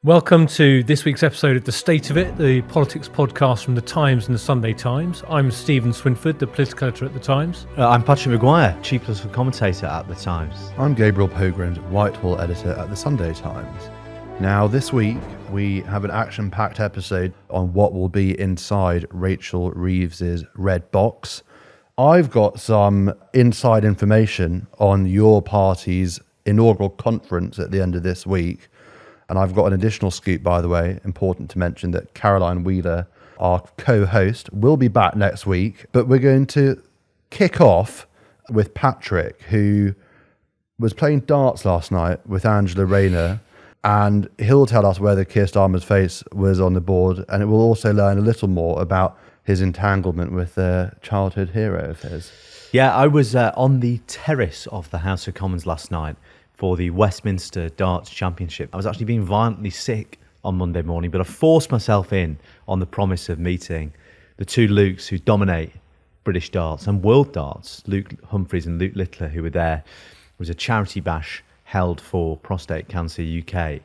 Welcome to this week's episode of The State of It, the politics podcast from The Times and The Sunday Times. I'm Stephen Swinford, the political editor at The Times. I'm Patrick Maguire, chief political commentator at The Times. I'm Gabriel, Pogrund, Whitehall editor at The Sunday Times. Now, this week, we have an action-packed episode on what will be inside Rachel Reeves' red box. I've got some inside information on your party's inaugural conference at the end of this week. And I've got an additional scoop, by the way, important to mention that Caroline Wheeler, our co-host, will be back next week. But we're going to kick off with Patrick, who was playing darts last night with Angela Rayner. And he'll tell us whether Keir Starmer's face was on the board. And it will also learn a little more about his entanglement with a childhood hero of his. Yeah, I was on the terrace of the House of Commons last night for the Westminster Darts Championship. I was actually being violently sick on Monday morning, but I forced myself in on the promise of meeting the two Lukes who dominate British darts and world darts, Luke Humphreys and Luke Littler, who were there. It was a charity bash held for Prostate Cancer UK.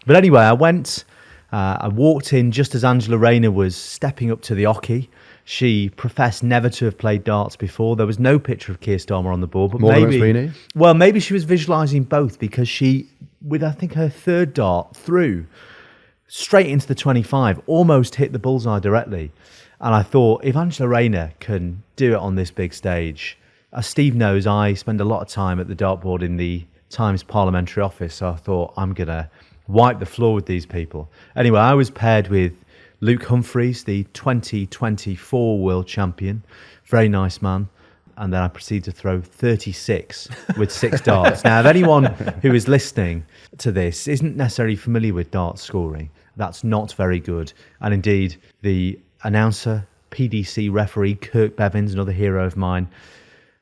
But anyway, I walked in just as Angela Rayner was stepping up to the oche. She professed never to have played darts before. There was no picture of Keir Starmer on the board. But maybe she was visualising both, because she, with I think her third dart through, straight into the 25, almost hit the bullseye directly. And I thought, if Angela Rayner can do it on this big stage, as Steve knows, I spend a lot of time at the dartboard in the Times Parliamentary Office, so I thought, I'm going to wipe the floor with these people. Anyway, I was paired with Luke Humphreys, the 2024 world champion. Very nice man. And then I proceeded to throw 36 with 6 darts. Now, if anyone who is listening to this isn't necessarily familiar with darts scoring, that's not very good. And indeed, the announcer, PDC referee, Kirk Bevins, another hero of mine,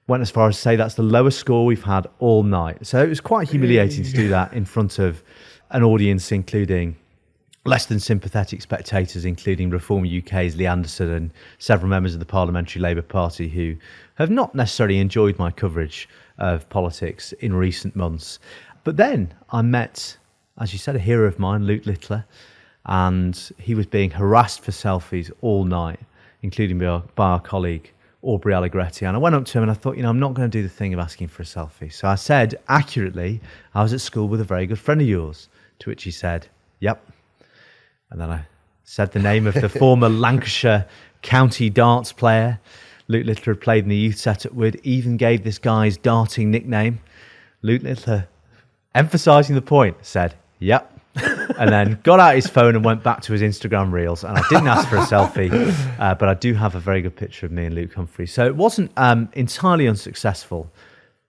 went as far as to say that's the lowest score we've had all night. So it was quite humiliating to do that in front of an audience including less than sympathetic spectators, including Reform UK's Lee Anderson and several members of the Parliamentary Labour Party who have not necessarily enjoyed my coverage of politics in recent months. But then I met, as you said, a hero of mine, Luke Littler, and he was being harassed for selfies all night, including by our colleague Aubrey Allegretti. And I went up to him and I thought, I'm not going to do the thing of asking for a selfie. So I said, accurately, I was at school with a very good friend of yours, to which he said, yep. And then I said the name of the former Lancashire county darts player Luke Littler had played in the youth setup with, even gave this guy's darting nickname. Luke Littler, emphasising the point, said, yep. And then got out his phone and went back to his Instagram reels. And I didn't ask for a selfie, but I do have a very good picture of me and Luke Humphreys. So it wasn't entirely unsuccessful,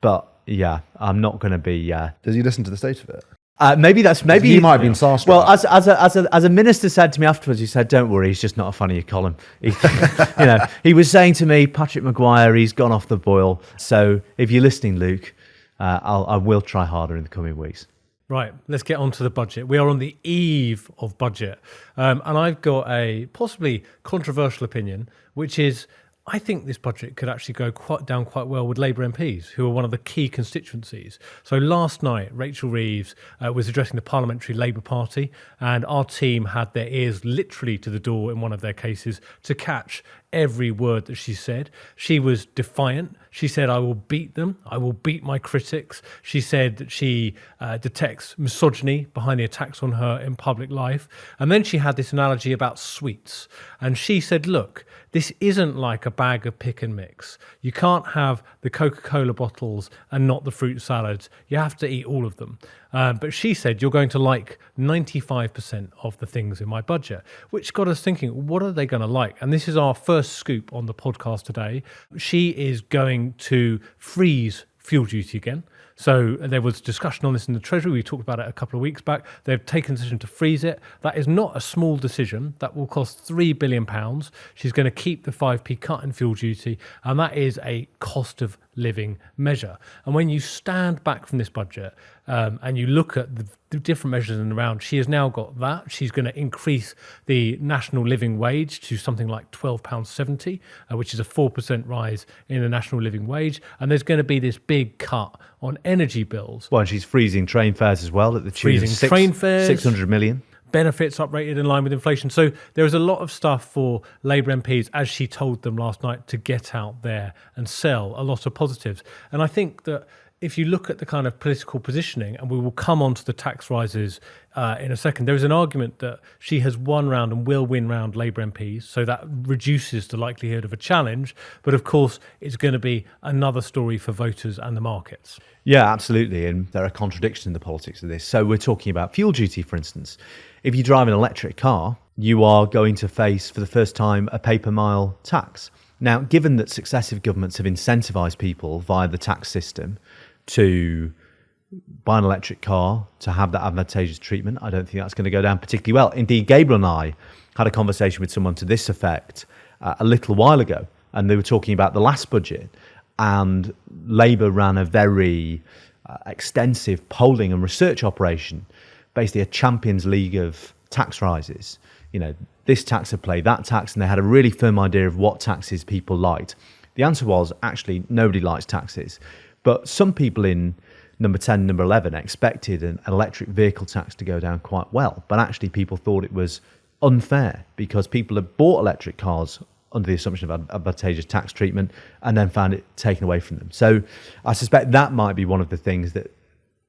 but yeah, I'm not going to be... Does he listen to The State of It? Maybe he might have been starstruck. Well, as a minister said to me afterwards, he said, "Don't worry, he's just not a fan of your column." He was saying to me, "Patrick Maguire, he's gone off the boil." So if you're listening, Luke, I will try harder in the coming weeks. Right, let's get on to the budget. We are on the eve of budget, and I've got a possibly controversial opinion, which is, I think this budget could actually go down quite well with Labour MPs, who are one of the key constituencies. So last night, Rachel Reeves was addressing the Parliamentary Labour Party, and our team had their ears literally to the door in one of their cases to catch every word that she said. She was defiant. She said, I will beat them. I will beat my critics. She said that she detects misogyny behind the attacks on her in public life. And then she had this analogy about sweets. And she said, look, this isn't like a bag of pick and mix. You can't have the Coca-Cola bottles and not the fruit salads. You have to eat all of them. But she said, you're going to like 95% of the things in my budget, which got us thinking, what are they going to like? And this is our first scoop on the podcast today. She is going to freeze fuel duty again. So there was discussion on this in the Treasury. We talked about it a couple of weeks back. They've taken a decision to freeze it. That is not a small decision. That will cost £3 billion. She's going to keep the 5p cut in fuel duty, and that is a cost of living measure. And when you stand back from this budget and you look at the different measures in the round, she has now got that. She's going to increase the national living wage to something like £12.70, which is a 4% rise in the national living wage. And there's going to be this big cut on energy bills. Well, and she's freezing train fares as well at the tune of 600 million. benefits uprated in line with inflation. So there is a lot of stuff for Labour MPs, as she told them last night, to get out there and sell a lot of positives. And I think that if you look at the kind of political positioning, and we will come on to the tax rises in a second, there is an argument that she has won round and will win round Labour MPs, so that reduces the likelihood of a challenge. But of course, it's going to be another story for voters and the markets. Yeah, absolutely. And there are contradictions in the politics of this. So we're talking about fuel duty, for instance. If you drive an electric car, you are going to face, for the first time, a pay-per-mile tax. Now, given that successive governments have incentivised people via the tax system to buy an electric car, to have that advantageous treatment, I don't think that's going to go down particularly well. Indeed, Gabriel and I had a conversation with someone to this effect a little while ago, and they were talking about the last budget, and Labour ran a very extensive polling and research operation, basically a Champions League of tax rises. You know, this tax would play that tax, and they had a really firm idea of what taxes people liked. The answer was, actually, nobody likes taxes. But some people in number 10, number 11 expected an electric vehicle tax to go down quite well. But actually, people thought it was unfair because people had bought electric cars under the assumption of advantageous tax treatment and then found it taken away from them. So I suspect that might be one of the things that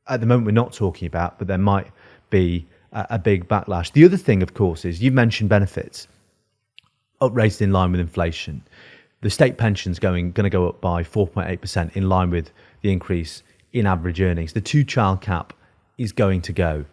at the moment we're not talking about, but there might be a big backlash. The other thing, of course, is you've mentioned benefits upraised in line with inflation. The state pension's going to go up by 4.8% in line with the increase in average earnings. The two-child cap is going to go.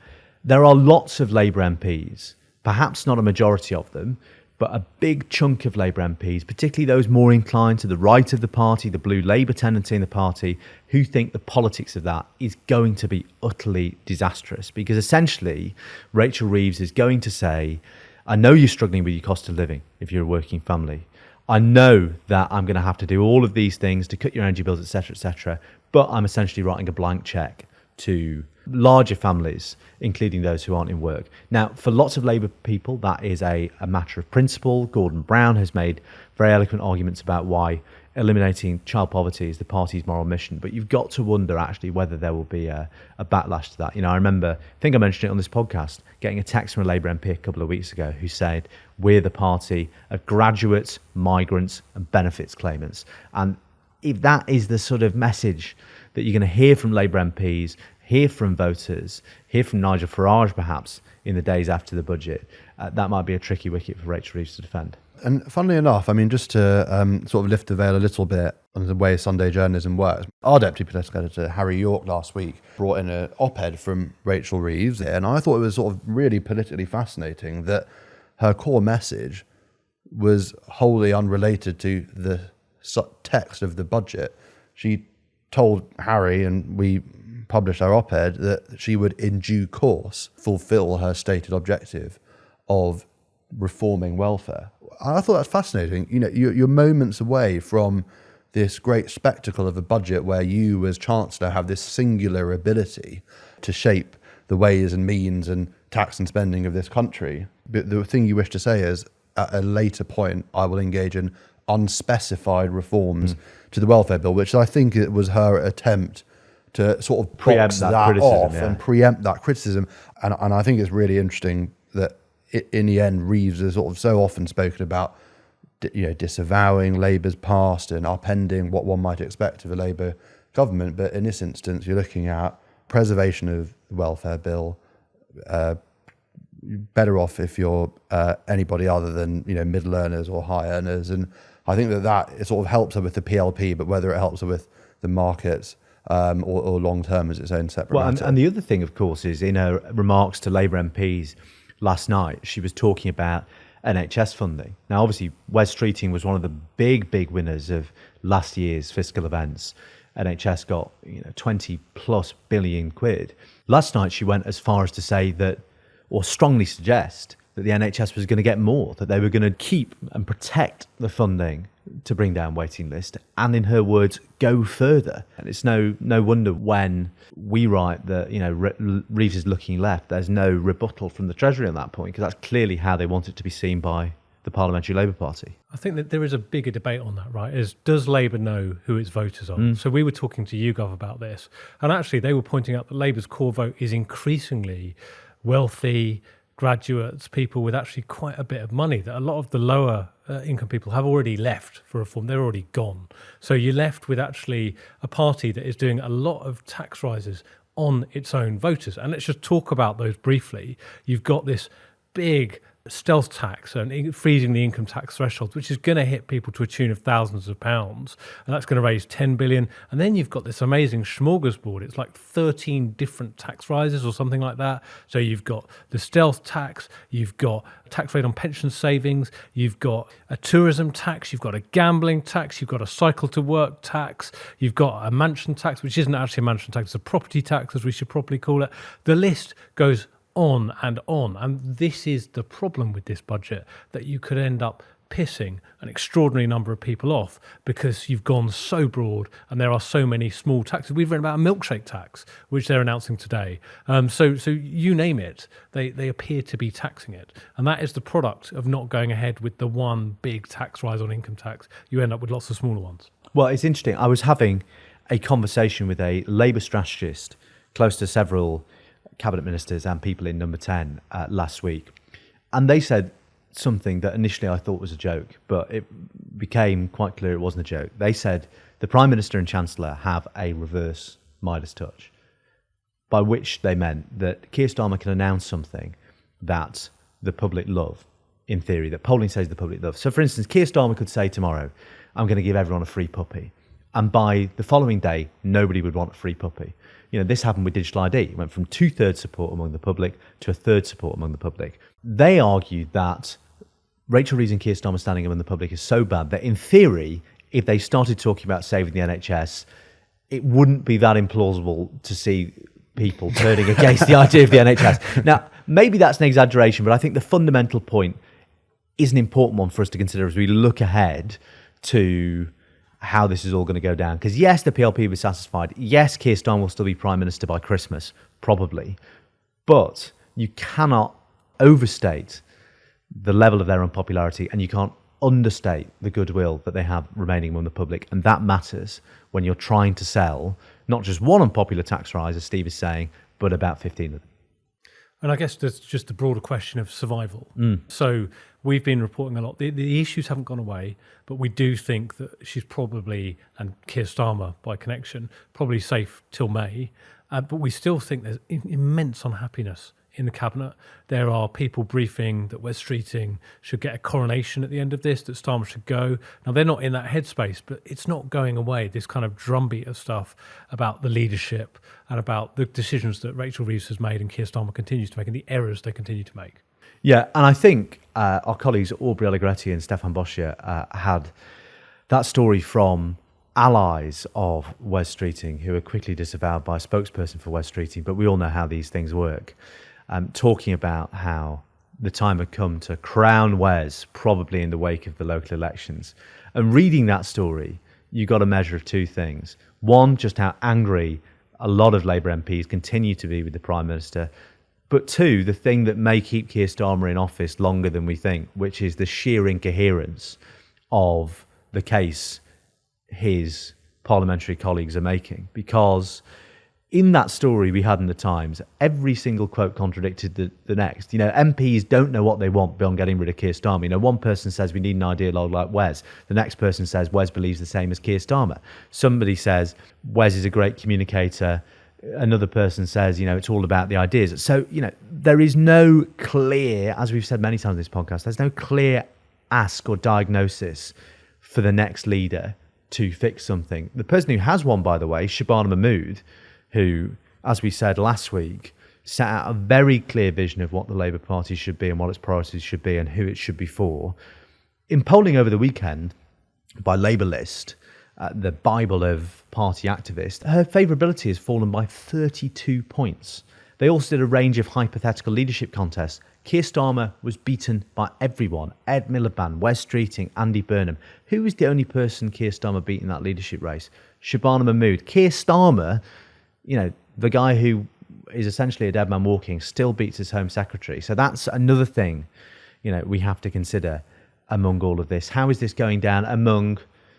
There are lots of Labour MPs, perhaps not a majority of them, but a big chunk of Labour MPs, particularly those more inclined to the right of the party, the blue Labour tendency in the party, who think the politics of that is going to be utterly disastrous. Because essentially, Rachel Reeves is going to say, I know you're struggling with your cost of living if you're a working family. I know that I'm going to have to do all of these things to cut your energy bills, etc., but I'm essentially writing a blank cheque to larger families, including those who aren't in work. Now, for lots of Labour people, that is a matter of principle. Gordon Brown has made very eloquent arguments about why eliminating child poverty is the party's moral mission. But you've got to wonder, actually, whether there will be a backlash to that. You know, I remember, I think I mentioned it on this podcast, getting a text from a Labour MP a couple of weeks ago who said, we're the party of graduates, migrants and benefits claimants. And if that is the sort of message that you're going to hear from Labour MPs, hear from voters, hear from Nigel Farage perhaps in the days after the budget, that might be a tricky wicket for Rachel Reeves to defend. And funnily enough, I mean, just to sort of lift the veil a little bit on the way Sunday journalism works, our deputy political editor, Harry York, last week brought in an op-ed from Rachel Reeves, and I thought it was sort of really politically fascinating that her core message was wholly unrelated to the text of the budget. She told Harry, and we published our op-ed, that she would in due course fulfil her stated objective of reforming welfare. I thought that's fascinating. You know, you're moments away from this great spectacle of a budget where you as Chancellor have this singular ability to shape the ways and means and tax and spending of this country. But the thing you wish to say is, at a later point, I will engage in unspecified reforms to the welfare bill, which I think it was her attempt to sort of preempt that off and preempt that criticism. And I think it's really interesting that in the end, Reeves has sort of so often spoken about, you know, disavowing Labour's past and upending what one might expect of a Labour government. But in this instance, you're looking at preservation of the welfare bill, better off if you're anybody other than, you know, middle earners or high earners. And I think that it sort of helps her with the PLP, but whether it helps her with the markets or long term is its own separate matter. And the other thing, of course, is in her remarks to Labour MPs last night, she was talking about NHS funding. Now, obviously, Wes Streeting was one of the big winners of last year's fiscal events. NHS got 20 plus billion quid. Last night, she went as far as to say that, or strongly suggest, that the NHS was going to get more, that they were going to keep and protect the funding to bring down waiting list, and in her words, go further. And it's no wonder when we write that Reeves is looking left, there's no rebuttal from the Treasury on that point, because that's clearly how they want it to be seen by the Parliamentary Labour Party. I think that there is a bigger debate on that, right? Does Labour know who its voters are? So we were talking to YouGov about this, and actually they were pointing out that Labour's core vote is increasingly wealthy, graduates, people with actually quite a bit of money, that a lot of the lower income people have already left for reform. They're already gone. So you're left with actually a party that is doing a lot of tax rises on its own voters. And let's just talk about those briefly. You've got this big stealth tax and freezing the income tax thresholds, which is going to hit people to a tune of thousands of pounds, and that's going to raise 10 billion. And then you've got this amazing smorgasbord. It's like 13 different tax rises or something like that. So you've got the stealth tax, you've got a tax rate on pension savings, you've got a tourism tax, you've got a gambling tax, you've got a cycle to work tax, you've got a mansion tax, which isn't actually a mansion tax, it's a property tax, as we should properly call it. The list goes on. And this is the problem with this budget, that you could end up pissing an extraordinary number of people off because you've gone so broad and there are so many small taxes. We've read about a milkshake tax, which they're announcing today. So you name it, they appear to be taxing it. And that is the product of not going ahead with the one big tax rise on income tax. You end up with lots of smaller ones. Well, it's interesting. I was having a conversation with a Labour strategist close to several cabinet ministers and people in Number 10 last week. And they said something that initially I thought was a joke, but it became quite clear it wasn't a joke. They said the Prime Minister and Chancellor have a reverse Midas touch, by which they meant that Keir Starmer can announce something that the public love, in theory, that polling says the public love. So, for instance, Keir Starmer could say tomorrow, I'm going to give everyone a free puppy. And by the following day, nobody would want a free puppy. You know, this happened with digital ID. It went from 2/3 support among the public to 1/3 support among the public. They argued that Rachel Reeves and Keir Starmer standing among the public is so bad that, in theory, if they started talking about saving the NHS, it wouldn't be that implausible to see people turning against the idea of the NHS. Now, maybe that's an exaggeration, but I think the fundamental point is an important one for us to consider as we look ahead to how this is all going to go down. Because yes, the PLP will be satisfied. Yes, Keir Starmer will still be Prime Minister by Christmas, probably. But you cannot overstate the level of their unpopularity, and you can't understate the goodwill that they have remaining among the public. And that matters when you're trying to sell not just one unpopular tax rise, as Steve is saying, but about 15 of them. And I guess there's just the broader question of survival. So we've been reporting a lot. The issues haven't gone away, but we do think that she's probably, and Keir Starmer by connection, probably safe till May. But we still think there's immense unhappiness in the cabinet. There are people briefing that West Streeting should get a coronation at the end of this, that Starmer should go. Now, they're not in that headspace, but it's not going away, this kind of drumbeat of stuff about the leadership and about the decisions that Rachel Reeves has made and Keir Starmer continues to make and the errors they continue to make. Yeah, and I think our colleagues Aubrey Allegretti and Stefan Boscia had that story from allies of West Streeting who were quickly disavowed by a spokesperson for West Streeting, but we all know how these things work. Talking about how the time had come to crown Wes, probably in the wake of the local elections. And reading that story, you got a measure of two things. One, just how angry a lot of Labour MPs continue to be with the Prime Minister. But two, the thing that may keep Keir Starmer in office longer than we think, which is the sheer incoherence of the case his parliamentary colleagues are making. Because in that story we had in the Times, every single quote contradicted the next. You know, MPs don't know what they want beyond getting rid of Keir Starmer. You know, one person says we need an ideologue like Wes. The next person says Wes believes the same as Keir Starmer. Somebody says Wes is a great communicator. Another person says, you know, it's all about the ideas. So, you know, there is no clear, as we've said many times in this podcast, there's no clear ask or diagnosis for the next leader to fix something. The person who has one, by the way, Shabana Mahmood, who, as we said last week, set out a very clear vision of what the Labour Party should be and what its priorities should be and who it should be for. In polling over the weekend by Labour List, the Bible of party activists, her favourability has fallen by 32 points. They also did a range of hypothetical leadership contests. Keir Starmer was beaten by everyone. Ed Miliband, Wes Streeting, Andy Burnham. Who was the only person Keir Starmer beat in that leadership race? Shabana Mahmood. Keir Starmer, you know, the guy who is essentially a dead man walking, still beats his Home Secretary. So that's another thing, you know, we have to consider among all of this. How is this going down among,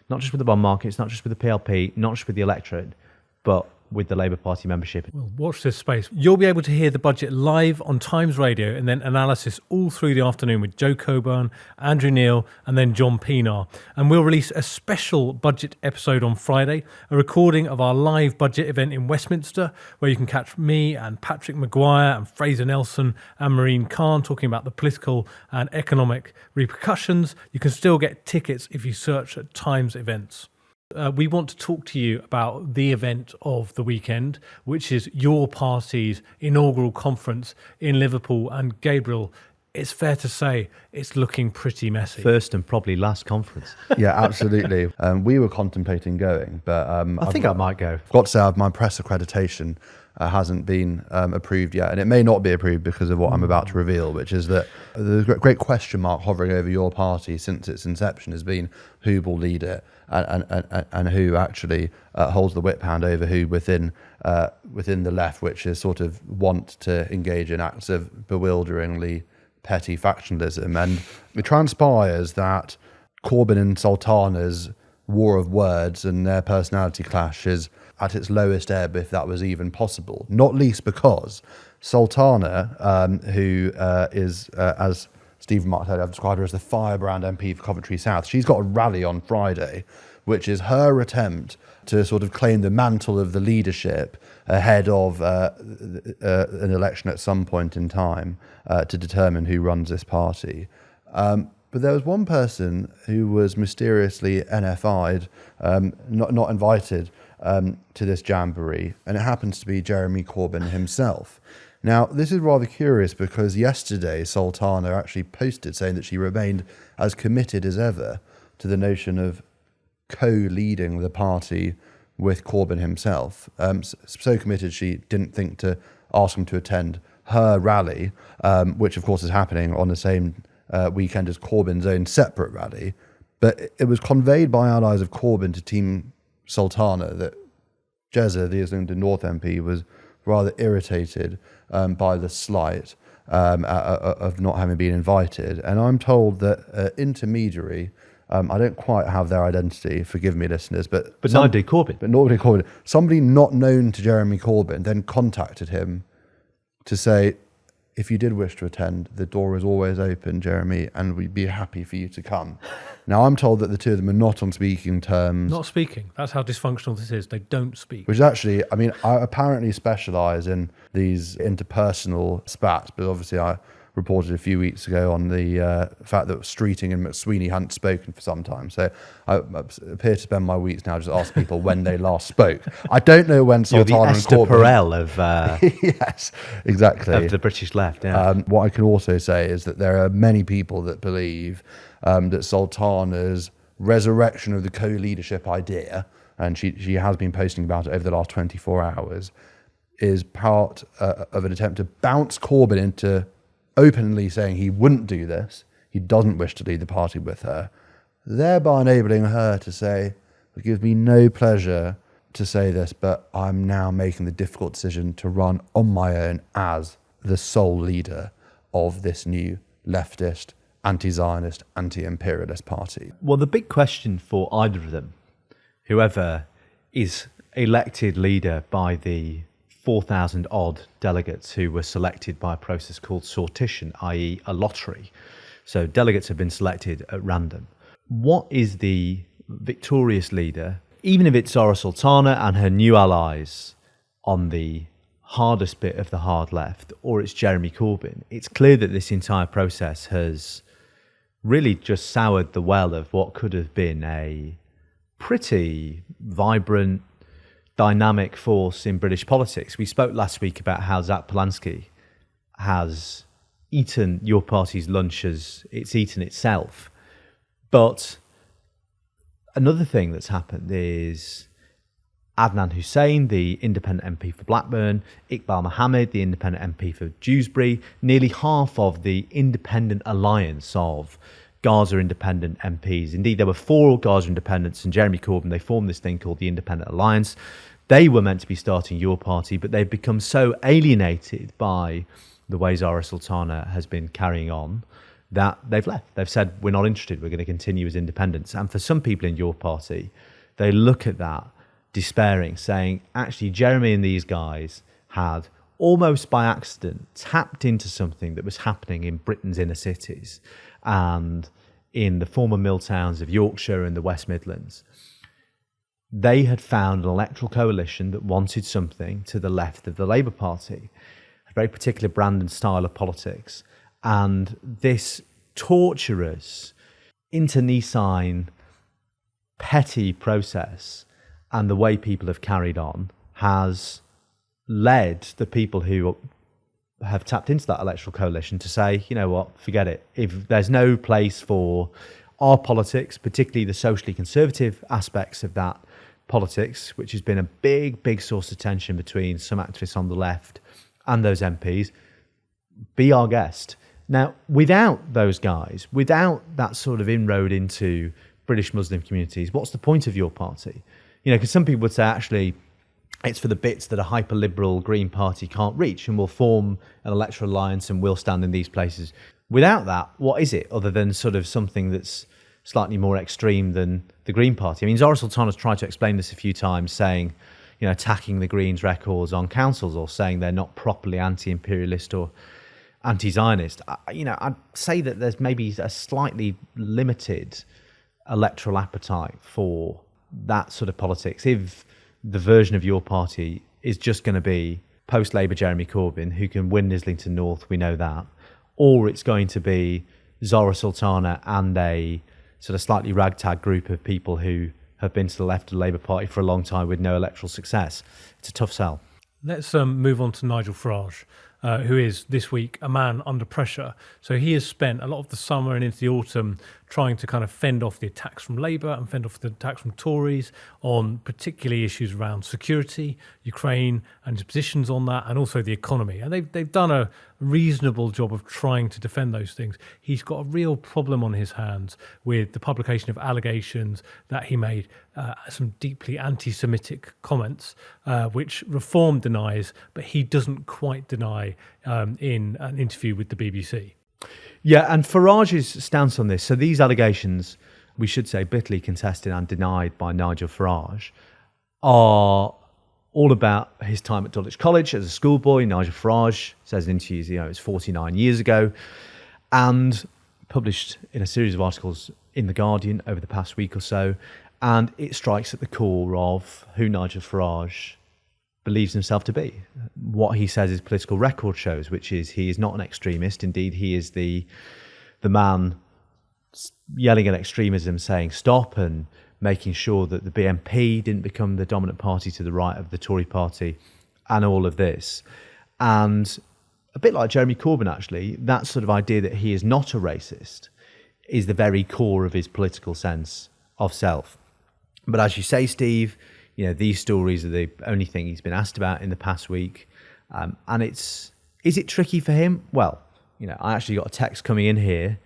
not just with the bond market, it's not just with the PLP, not just with the electorate, but with the Labour Party membership. Well, watch this space. You'll be able to hear the budget live on Times Radio and then analysis all through the afternoon with Joe Coburn, Andrew Neil and then John Pienaar. And we'll release a special budget episode on Friday, a recording of our live budget event in Westminster, where you can catch me and Patrick Maguire and Fraser Nelson and Maureen Khan talking about the political and economic repercussions. You can still get tickets if you search at Times Events. We want to talk to you about the event of the weekend, which is your party's inaugural conference in Liverpool. And Gabriel, it's fair to say it's looking pretty messy. First and probably last conference. Yeah, absolutely. We were contemplating going, but I think I might go. I've got to say, my press accreditation hasn't been approved yet, and it may not be approved because of what I'm about to reveal, which is that the great question mark hovering over your party since its inception has been who will lead it and who actually holds the whip hand over who within the left, which is sort of want to engage in acts of bewilderingly petty factionalism. And it transpires that Corbyn and Sultana's war of words and their personality clash is at its lowest ebb, if that was even possible. Not least because Sultana, who is, as Stephen Mark said, I've described her as the firebrand MP for Coventry South. She's got a rally on Friday, which is her attempt to sort of claim the mantle of the leadership ahead of an election at some point in time to determine who runs this party. But there was one person who was mysteriously NFI'd, not invited to this jamboree, and it happens to be Jeremy Corbyn himself. Now, this is rather curious because yesterday Sultana actually posted saying that she remained as committed as ever to the notion of co-leading the party with Corbyn himself. So committed she didn't think to ask him to attend her rally, which of course is happening on the same weekend as Corbyn's own separate rally. But it was conveyed by allies of Corbyn to Team Sultana that Jezza, the Islington North MP, was rather irritated by the slight of not having been invited. And I'm told that intermediary, I don't quite have their identity, forgive me listeners, but neither did Corbyn. But nor did Corbyn. Somebody not known to Jeremy Corbyn then contacted him to say, if you did wish to attend, the door is always open, Jeremy, and we'd be happy for you to come. Now, I'm told that the two of them are not on speaking terms. Not speaking. That's how dysfunctional this is. They don't speak. Which is actually, I mean, I apparently specialise in these interpersonal spats, but obviously I reported a few weeks ago on the fact that Streeting and McSweeney hadn't spoken for some time. So I appear to spend my weeks now just asking people when they last spoke. I don't know when Sultana and Esther Corbyn... Perel of... yes, exactly. Of the British left, yeah. What I can also say is that there are many people that believe that Sultana's resurrection of the co-leadership idea, and she has been posting about it over the last 24 hours, is part of an attempt to bounce Corbyn into openly saying he wouldn't do this, he doesn't wish to lead the party with her, thereby enabling her to say, it gives me no pleasure to say this, but I'm now making the difficult decision to run on my own as the sole leader of this new leftist, anti-Zionist, anti-imperialist party. Well, the big question for either of them, whoever is elected leader by the 4,000 odd delegates who were selected by a process called sortition, i.e. a lottery. So delegates have been selected at random. What is the victorious leader, even if it's Zarah Sultana and her new allies on the hardest bit of the hard left, or it's Jeremy Corbyn? It's clear that this entire process has really just soured the well of what could have been a pretty vibrant, dynamic force in British politics. We spoke last week about how Zach Polanski has eaten your party's lunch as it's eaten itself. But another thing that's happened is Adnan Hussain, the independent MP for Blackburn, Iqbal Mohammed, the independent MP for Dewsbury, nearly half of the independent alliance of Gaza independent MPs. Indeed, there were 4 Gaza independents and Jeremy Corbyn. They formed this thing called the Independent Alliance. They were meant to be starting your party, but they've become so alienated by the way Zarah Sultana has been carrying on that they've left. They've said, we're not interested. We're going to continue as independents. And for some people in your party, they look at that despairing, saying, actually, Jeremy and these guys had almost by accident tapped into something that was happening in Britain's inner cities and in the former mill towns of Yorkshire and the West Midlands. They had found an electoral coalition that wanted something to the left of the Labour Party, a very particular brand and style of politics. And this torturous, internecine, petty process and the way people have carried on has led the people who have tapped into that electoral coalition to say, you know what, forget it. If there's no place for our politics, particularly the socially conservative aspects of that politics, which has been a big source of tension between some activists on the left and those MPs, be our guest. Now, without those guys, without that sort of inroad into British Muslim communities, what's the point of your party? You know, because some people would say, actually, it's for the bits that a hyper-liberal Green Party can't reach, and we'll form an electoral alliance and we'll stand in these places. Without that, what is it other than sort of something that's slightly more extreme than the Green Party? I mean, Zarah Sultana's tried to explain this a few times, saying, you know, attacking the Greens' records on councils or saying they're not properly anti-imperialist or anti-Zionist. You know, I'd say that there's maybe a slightly limited electoral appetite for that sort of politics. If the version of your party is just going to be post-Labour Jeremy Corbyn, who can win Islington North, we know that, or it's going to be Zarah Sultana and a sort of slightly ragtag group of people who have been to the left of the Labour Party for a long time with no electoral success. It's a tough sell. Let's move on to Nigel Farage, who is this week a man under pressure. So he has spent a lot of the summer and into the autumn trying to kind of fend off the attacks from Labour and fend off the attacks from Tories on particularly issues around security, Ukraine and his positions on that, and also the economy. And they've done a reasonable job of trying to defend those things. He's got a real problem on his hands with the publication of allegations that he made some deeply anti-Semitic comments, which Reform denies, but he doesn't quite deny in an interview with the BBC. Yeah, and Farage's stance on this, so these allegations, we should say bitterly contested and denied by Nigel Farage, are all about his time at Dulwich College as a schoolboy. Nigel Farage says in interviews, you know, it's 49 years ago, and published in a series of articles in The Guardian over the past week or so, and it strikes at the core of who Nigel Farage believes himself to be. What he says his political record shows, which is he is not an extremist. Indeed, he is the man yelling at extremism, saying stop, and making sure that the BNP didn't become the dominant party to the right of the Tory party, and all of this. And a bit like Jeremy Corbyn, actually, that sort of idea that he is not a racist is the very core of his political sense of self. But as you say, Steve, you know, these stories are the only thing he's been asked about in the past week. And is it tricky for him? Well, you know, I actually got a text coming in here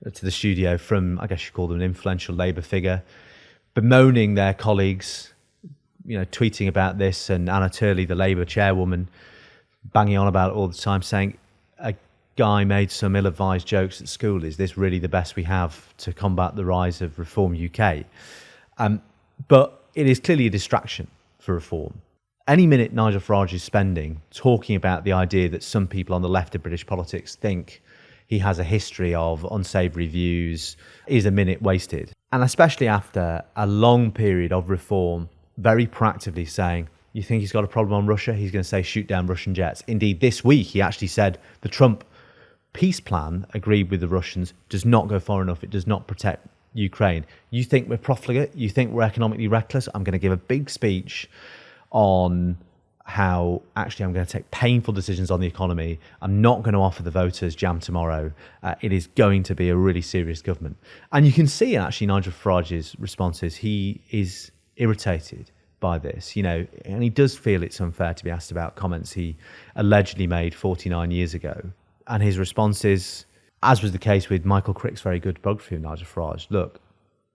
to the studio from, I guess you call them an influential Labour figure, bemoaning their colleagues, you know, tweeting about this, and Anna Turley, the Labour chairwoman, banging on about it all the time, saying a guy made some ill-advised jokes at school. Is this really the best we have to combat the rise of Reform UK? But it is clearly a distraction for Reform. Any minute Nigel Farage is spending talking about the idea that some people on the left of British politics think he has a history of unsavoury views is a minute wasted. And especially after a long period of Reform very proactively saying, you think he's got a problem on Russia? He's going to say, shoot down Russian jets. Indeed, this week he actually said the Trump peace plan agreed with the Russians does not go far enough. It does not protect Ukraine. You think we're profligate? You think we're economically reckless? I'm going to give a big speech on how actually I'm going to take painful decisions on the economy. I'm not going to offer the voters jam tomorrow. It is going to be a really serious government. And you can see actually Nigel Farage's responses. He is irritated by this, you know, and he does feel it's unfair to be asked about comments he allegedly made 49 years ago. And his response is, as was the case with Michael Crick's very good biography of Nigel Farage, look,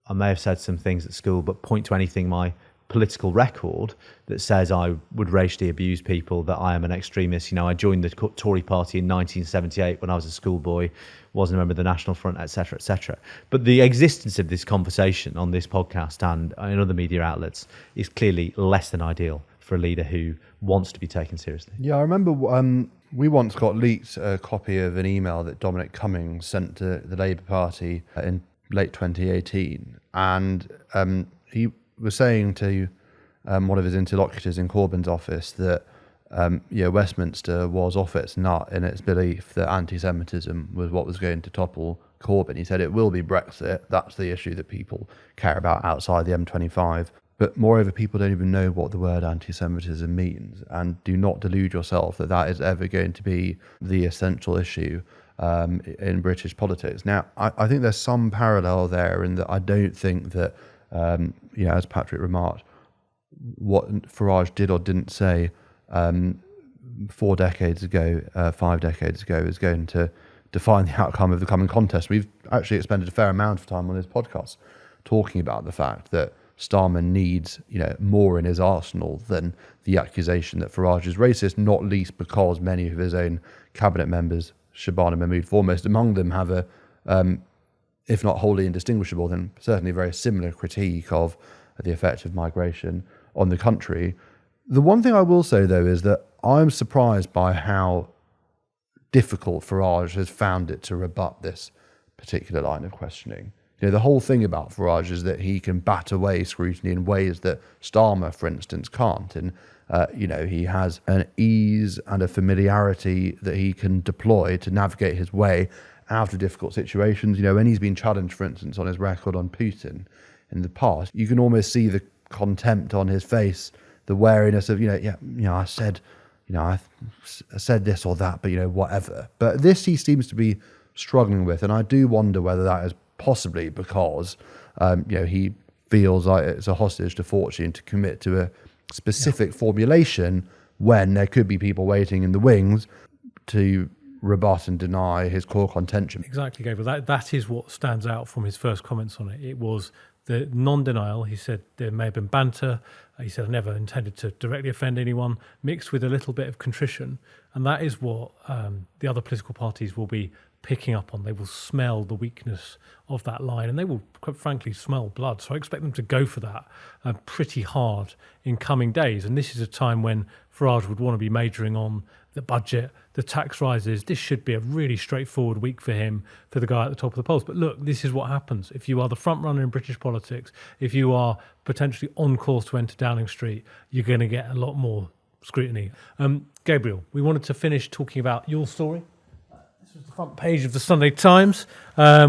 I may have said some things at school, but point to anything my political record that says I would racially abuse people, that I am an extremist. I joined the Tory party in 1978 when I was a schoolboy, wasn't a member of the National Front, etc., etc. But the existence of this conversation on this podcast and in other media outlets is clearly less than ideal for a leader who wants to be taken seriously. Yeah, I remember we once got leaked a copy of an email that Dominic Cummings sent to the Labour Party in late 2018, and he was saying to one of his interlocutors in Corbyn's office that Westminster was off its nut in its belief that anti-Semitism was what was going to topple Corbyn. He said it will be Brexit. That's the issue that people care about outside the M25. But moreover, people don't even know what the word anti-Semitism means, and do not delude yourself that that is ever going to be the essential issue in British politics. Now, I think there's some parallel there in that I don't think that, as Patrick remarked, what Farage did or didn't say 4 decades ago, 5 decades ago, is going to define the outcome of the coming contest. We've actually expended a fair amount of time on this podcast talking about the fact that Starmer needs, more in his arsenal than the accusation that Farage is racist, not least because many of his own cabinet members, Shabana Mahmood foremost among them, have a, if not wholly indistinguishable, then certainly a very similar critique of the effect of migration on the country. The one thing I will say, though, is that I'm surprised by how difficult Farage has found it to rebut this particular line of questioning. The whole thing about Farage is that he can bat away scrutiny in ways that Starmer, for instance, can't. And, he has an ease and a familiarity that he can deploy to navigate his way out of difficult situations. When he's been challenged, for instance, on his record on Putin in the past, you can almost see the contempt on his face, the wariness of, I said, I said this or that, but, whatever. But this he seems to be struggling with. And I do wonder whether that is possibly because he feels like it's a hostage to fortune to commit to a specific formulation when there could be people waiting in the wings to rebut and deny his core contention. Exactly, Gabriel. That is what stands out from his first comments on it. It was the non-denial. He said there may have been banter. He said, I never intended to directly offend anyone, mixed with a little bit of contrition. And that is what the other political parties will be picking up on. They will smell the weakness of that line, and they will, quite frankly, smell blood. So I expect them to go for that pretty hard in coming days. And this is a time when Farage would want to be majoring on the budget, the tax rises. This should be a really straightforward week for him, for the guy at the top of the polls. But look, this is what happens. If you are the front runner in British politics, if you are potentially on course to enter Downing Street, you're going to get a lot more scrutiny. Gabriel, we wanted to finish talking about your story. This was the front page of the Sunday Times,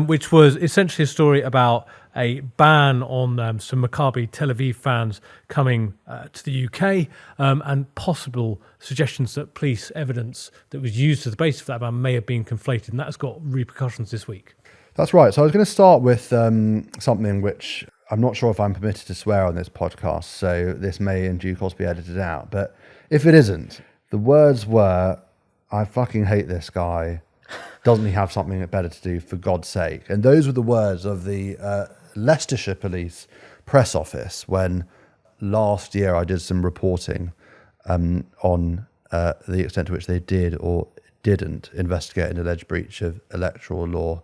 which was essentially a story about a ban on some Maccabi Tel Aviv fans coming to the UK and possible suggestions that police evidence that was used as the basis for that ban may have been conflated, and that's got repercussions this week. That's right. So I was going to start with something which I'm not sure if I'm permitted to swear on this podcast, so this may in due course be edited out. But if it isn't, the words were, I fucking hate this guy. Doesn't he have something better to do, for God's sake? And those were the words of the Leicestershire Police press office when last year I did some reporting on the extent to which they did or didn't investigate an alleged breach of electoral law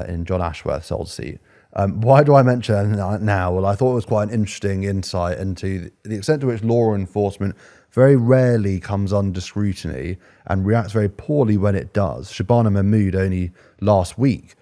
in John Ashworth's old seat. Why do I mention that now? Well, I thought it was quite an interesting insight into the extent to which law enforcement very rarely comes under scrutiny and reacts very poorly when it does. Shabana Mahmood only last week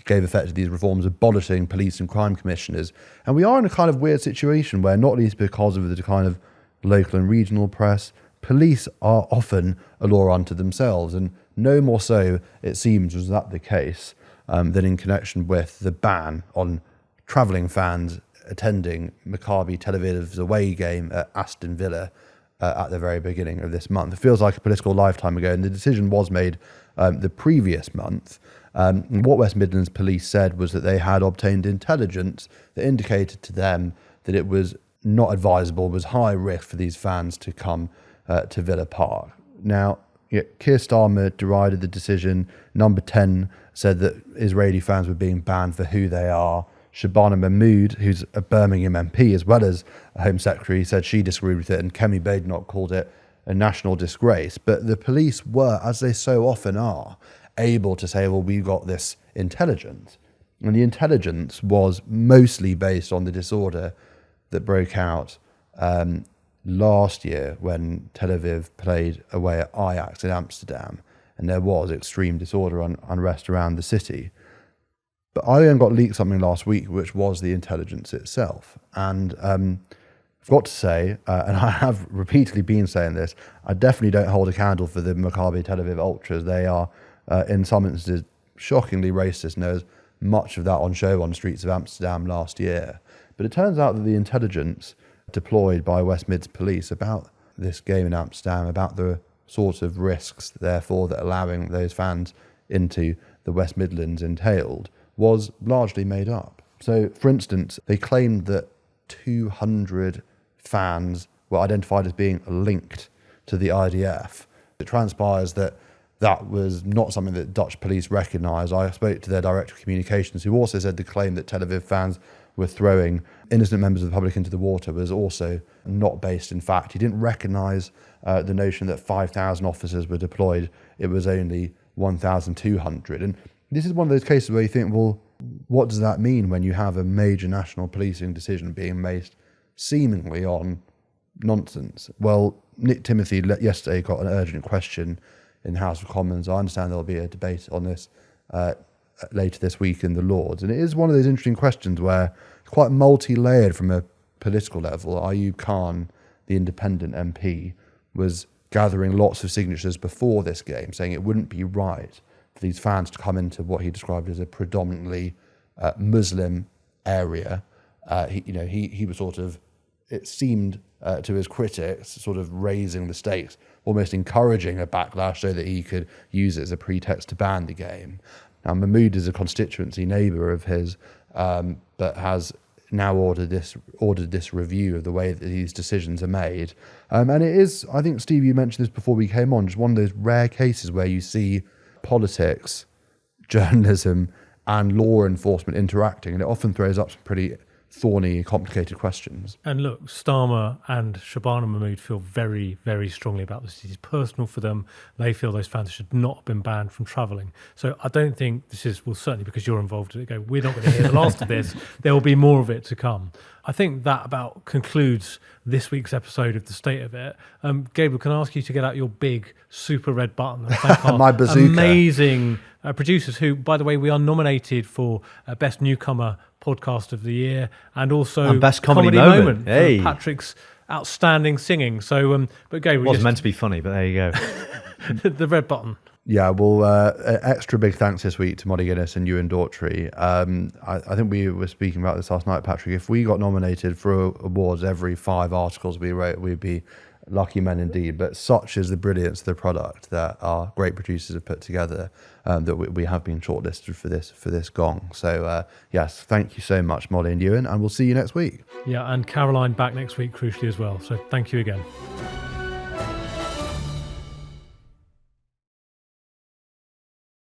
gave effect to these reforms, abolishing police and crime commissioners. And we are in a kind of weird situation where, not least because of the kind of local and regional press, police are often a law unto themselves. And no more so, it seems, was that the case than in connection with the ban on travelling fans attending Maccabi Tel Aviv's away game at Aston Villa at the very beginning of this month. It feels like a political lifetime ago, and the decision was made the previous month. What West Midlands Police said was that they had obtained intelligence that indicated to them that it was not advisable, was high risk for these fans to come to Villa Park. Now, Keir Starmer derided the decision. Number 10 said that Israeli fans were being banned for who they are. Shabana Mahmood, who's a Birmingham MP as well as a Home Secretary, said she disagreed with it, and Kemi Badenoch called it a national disgrace. But the police were, as they so often are, able to say, well, we got this intelligence. And the intelligence was mostly based on the disorder that broke out last year when Tel Aviv played away at Ajax in Amsterdam, and there was extreme disorder and unrest around the city. But ION got leaked something last week, which was the intelligence itself. And I've got to say, and I have repeatedly been saying this, I definitely don't hold a candle for the Maccabi Tel Aviv ultras. They are, in some instances, shockingly racist, and there's much of that on show on the streets of Amsterdam last year. But it turns out that the intelligence deployed by West Midlands Police about this game in Amsterdam, about the sort of risks, therefore, that allowing those fans into the West Midlands entailed, was largely made up. So, for instance, they claimed that 200 fans were identified as being linked to the IDF. It transpires that that was not something that Dutch police recognised. I spoke to their director of communications, who also said the claim that Tel Aviv fans were throwing innocent members of the public into the water was also not based in fact. He didn't recognise the notion that 5,000 officers were deployed. It was only 1,200. And this is one of those cases where you think, well, what does that mean when you have a major national policing decision being based seemingly on nonsense? Well, Nick Timothy yesterday got an urgent question in the House of Commons. I understand there'll be a debate on this later this week in the Lords. And it is one of those interesting questions where it's quite multi-layered from a political level. Ayub Khan, the independent MP, was gathering lots of signatures before this game, saying it wouldn't be right for these fans to come into what he described as a predominantly Muslim area. He was sort of, it seemed to his critics, sort of raising the stakes, almost encouraging a backlash so that he could use it as a pretext to ban the game. Now, Mahmood is a constituency neighbour of his, but has now ordered this review of the way that these decisions are made. And it is, I think, Steve, you mentioned this before we came on, just one of those rare cases where you see politics, journalism, and law enforcement interacting, and it often throws up some pretty thorny, complicated questions. And look, Starmer and Shabana Mahmood feel very, very strongly about this. It is personal for them. They feel those fans should not have been banned from travelling. So I don't think this is, well, certainly because you're involved in it, we're not going to hear the last of this. There will be more of it to come. I think that about concludes this week's episode of The State of It. Gabriel, can I ask you to get out your big super red button and thank our My bazooka. Amazing producers who, by the way, we are nominated for Best Newcomer Podcast of the Year and also and Best Comedy Moment. For Patrick's outstanding singing. So, but Gabriel, it wasn't meant to be funny, but there you go. The red button. Yeah, well, extra big thanks this week to Molly Guinness and Euan Dawtrey. I think we were speaking about this last night, Patrick. If we got nominated for awards every 5 articles we wrote, we'd be lucky men indeed. But such is the brilliance of the product that our great producers have put together, that we have been shortlisted for this gong. So yes, thank you so much, Molly and Euan, and we'll see you next week. Yeah, and Caroline back next week, crucially as well. So thank you again.